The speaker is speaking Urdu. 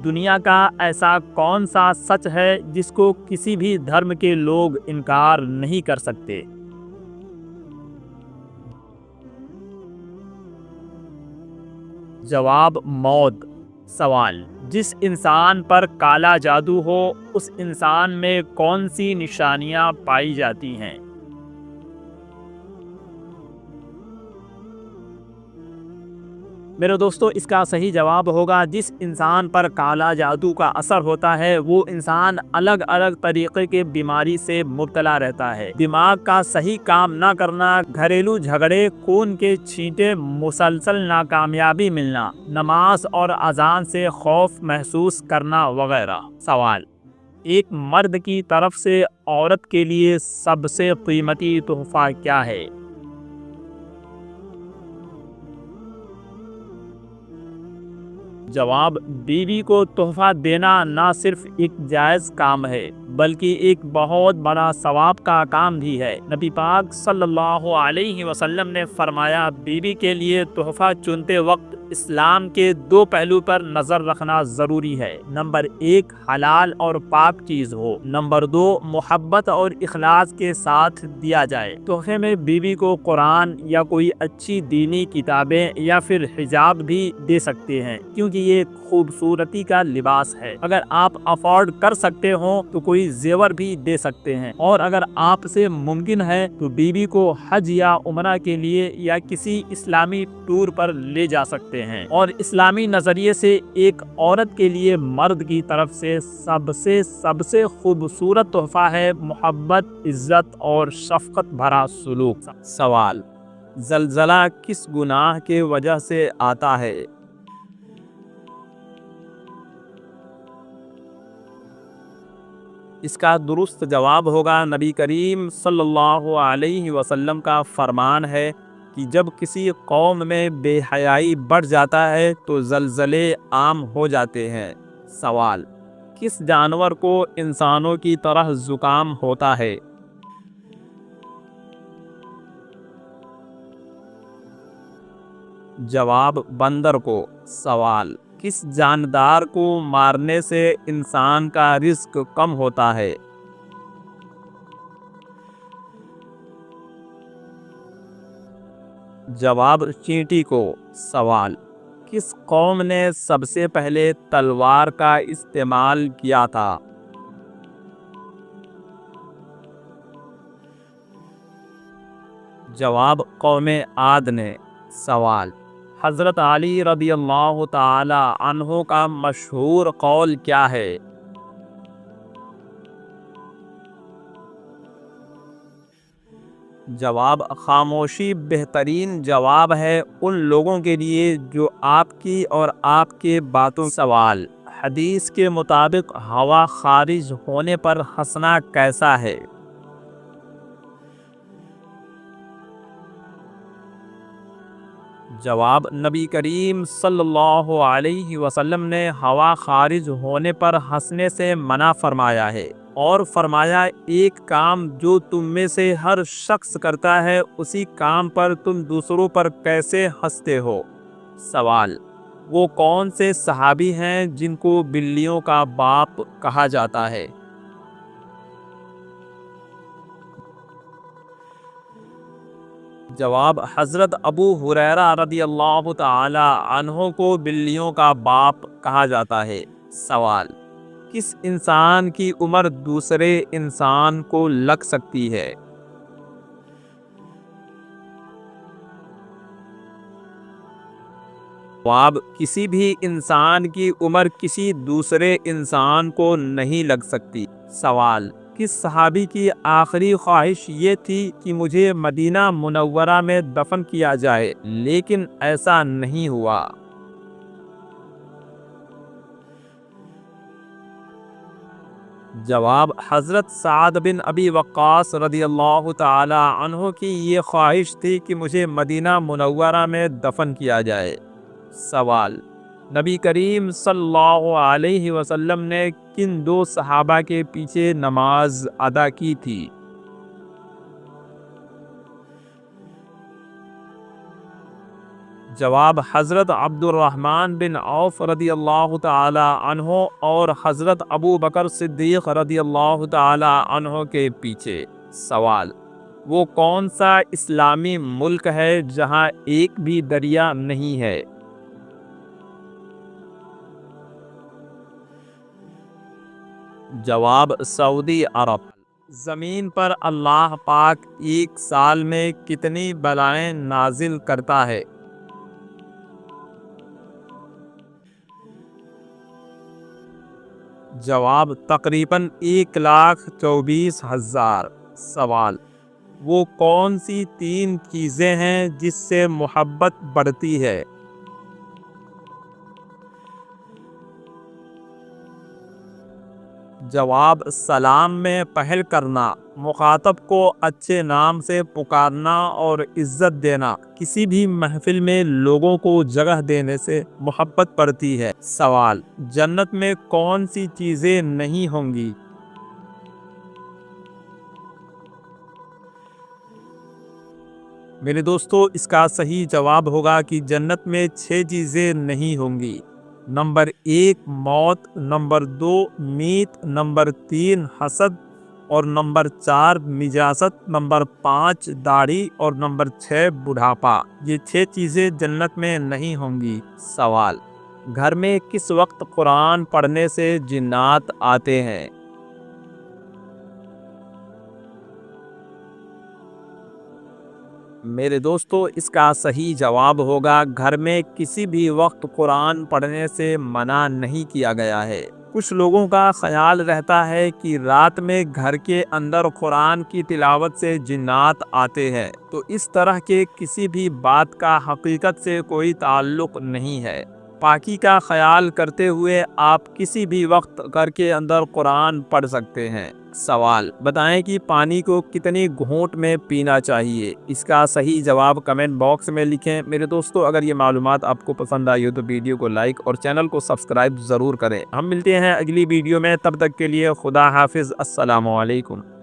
دنیا کا ایسا کون سا سچ ہے جس کو کسی بھی دھرم کے لوگ انکار نہیں کر سکتے؟ جواب: موت۔ سوال: جس انسان پر کالا جادو ہو اس انسان میں کون سی نشانیاں پائی جاتی ہیں؟ میرے دوستو، اس کا صحیح جواب ہوگا جس انسان پر کالا جادو کا اثر ہوتا ہے وہ انسان الگ الگ طریقے کے بیماری سے مبتلا رہتا ہے۔ دماغ کا صحیح کام نہ کرنا، گھریلو جھگڑے، خون کے چھینٹے، مسلسل ناکامیابی ملنا، نماز اور اذان سے خوف محسوس کرنا وغیرہ۔ سوال: ایک مرد کی طرف سے عورت کے لیے سب سے قیمتی تحفہ کیا ہے؟ جواب: بیوی کو تحفہ دینا نہ صرف ایک جائز کام ہے بلکہ ایک بہت بڑا ثواب کا کام بھی ہے۔ نبی پاک صلی اللہ علیہ وسلم نے فرمایا، بیوی کے لیے تحفہ چنتے وقت اسلام کے دو پہلو پر نظر رکھنا ضروری ہے۔ نمبر 1، حلال اور پاک چیز ہو۔ نمبر 2، محبت اور اخلاص کے ساتھ دیا جائے۔ تحفے میں بیوی کو قرآن یا کوئی اچھی دینی کتابیں یا پھر حجاب بھی دے سکتے ہیں، کیونکہ یہ خوبصورتی کا لباس ہے۔ اگر آپ افورڈ کر سکتے ہوں تو کوئی زیور بھی دے سکتے ہیں، اور اگر آپ سے ممکن ہے تو بیوی کو حج یا عمرہ کے لیے یا کسی اسلامی ٹور پر لے جا سکتے ہیں۔ اور اسلامی نظریے سے ایک عورت کے لیے مرد کی طرف سے سب سے خوبصورت تحفہ ہے محبت، عزت اور شفقت بھرا سلوک۔ سوال: زلزلہ کس گناہ کے وجہ سے آتا ہے؟ اس کا درست جواب ہوگا، نبی کریم صلی اللہ علیہ وسلم کا فرمان ہے کہ جب کسی قوم میں بے حیائی بڑھ جاتا ہے تو زلزلے عام ہو جاتے ہیں۔ سوال: کس جانور کو انسانوں کی طرح زکام ہوتا ہے؟ جواب: بندر کو۔ سوال: کس جاندار کو مارنے سے انسان کا رزق کم ہوتا ہے؟ جواب: چینٹی کو۔ سوال: کس قوم نے سب سے پہلے تلوار کا استعمال کیا تھا؟ جواب: قوم عاد نے۔ سوال: حضرت علی رضی اللہ تعالی عنہ کا مشہور قول کیا ہے؟ جواب: خاموشی بہترین جواب ہے ان لوگوں کے لیے جو آپ کی اور آپ کے باتوں۔ سوال: حدیث کے مطابق ہوا خارج ہونے پر ہنسنا کیسا ہے؟ جواب: نبی کریم صلی اللہ علیہ وسلم نے ہوا خارج ہونے پر ہنسنے سے منع فرمایا ہے، اور فرمایا، ایک کام جو تم میں سے ہر شخص کرتا ہے اسی کام پر تم دوسروں پر کیسے ہنستے ہو؟ سوال: وہ کون سے صحابی ہیں جن کو بلیوں کا باپ کہا جاتا ہے؟ جواب: حضرت ابو ہریرہ رضی اللہ تعالی عنہ کو بلیوں کا باپ کہا جاتا ہے۔ سوال: کس انسان کی عمر دوسرے انسان کو لگ سکتی ہے؟ جواب: کسی بھی انسان کی عمر کسی دوسرے انسان کو نہیں لگ سکتی۔ سوال: کس صحابی کی آخری خواہش یہ تھی کہ مجھے مدینہ منورہ میں دفن کیا جائے لیکن ایسا نہیں ہوا؟ جواب: حضرت سعد بن ابی وقاص رضی اللہ تعالی عنہ کی یہ خواہش تھی کہ مجھے مدینہ منورہ میں دفن کیا جائے۔ سوال: نبی کریم صلی اللہ علیہ وسلم نے کن دو صحابہ کے پیچھے نماز ادا کی تھی؟ جواب حضرت عبد الرحمن بن عوف رضی اللہ تعالی عنہ اور حضرت ابو بکر صدیق رضی اللہ تعالی عنہ کے پیچھے۔ سوال، وہ کون سا اسلامی ملک ہے جہاں ایک بھی دریا نہیں ہے؟ جواب سعودی عرب۔ زمین پر اللہ پاک ایک سال میں کتنی بلائیں نازل کرتا ہے؟ جواب تقریباً 1,24,000۔ سوال، وہ کون سی 3 چیزیں ہیں جس سے محبت بڑھتی ہے؟ جواب سلام میں پہل کرنا، مخاطب کو اچھے نام سے پکارنا اور عزت دینا۔ کسی بھی محفل میں لوگوں کو جگہ دینے سے محبت بڑھتی ہے۔ سوال، جنت میں کون سی چیزیں نہیں ہوں گی؟ میرے دوستو، اس کا صحیح جواب ہوگا کہ جنت میں 6 چیزیں نہیں ہوں گی۔ نمبر 1 موت، نمبر 2 میت، نمبر 3 حسد اور نمبر 4 نجاست، نمبر 5 داڑھی اور نمبر 6 بڑھاپا۔ یہ 6 چیزیں جنت میں نہیں ہوں گی۔ سوال، گھر میں کس وقت قرآن پڑھنے سے جنات آتے ہیں؟ میرے دوستو، اس کا صحیح جواب ہوگا گھر میں کسی بھی وقت قرآن پڑھنے سے منع نہیں کیا گیا ہے۔ کچھ لوگوں کا خیال رہتا ہے کہ رات میں گھر کے اندر قرآن کی تلاوت سے جنات آتے ہیں، تو اس طرح کے کسی بھی بات کا حقیقت سے کوئی تعلق نہیں ہے۔ پاکی کا خیال کرتے ہوئے آپ کسی بھی وقت گھر کے اندر قرآن پڑھ سکتے ہیں۔ سوال، بتائیں کہ پانی کو کتنی گھونٹ میں پینا چاہیے؟ اس کا صحیح جواب کمنٹ باکس میں لکھیں۔ میرے دوستو، اگر یہ معلومات آپ کو پسند آئی ہو تو ویڈیو کو لائک اور چینل کو سبسکرائب ضرور کریں۔ ہم ملتے ہیں اگلی ویڈیو میں، تب تک کے لیے خدا حافظ، السلام علیکم۔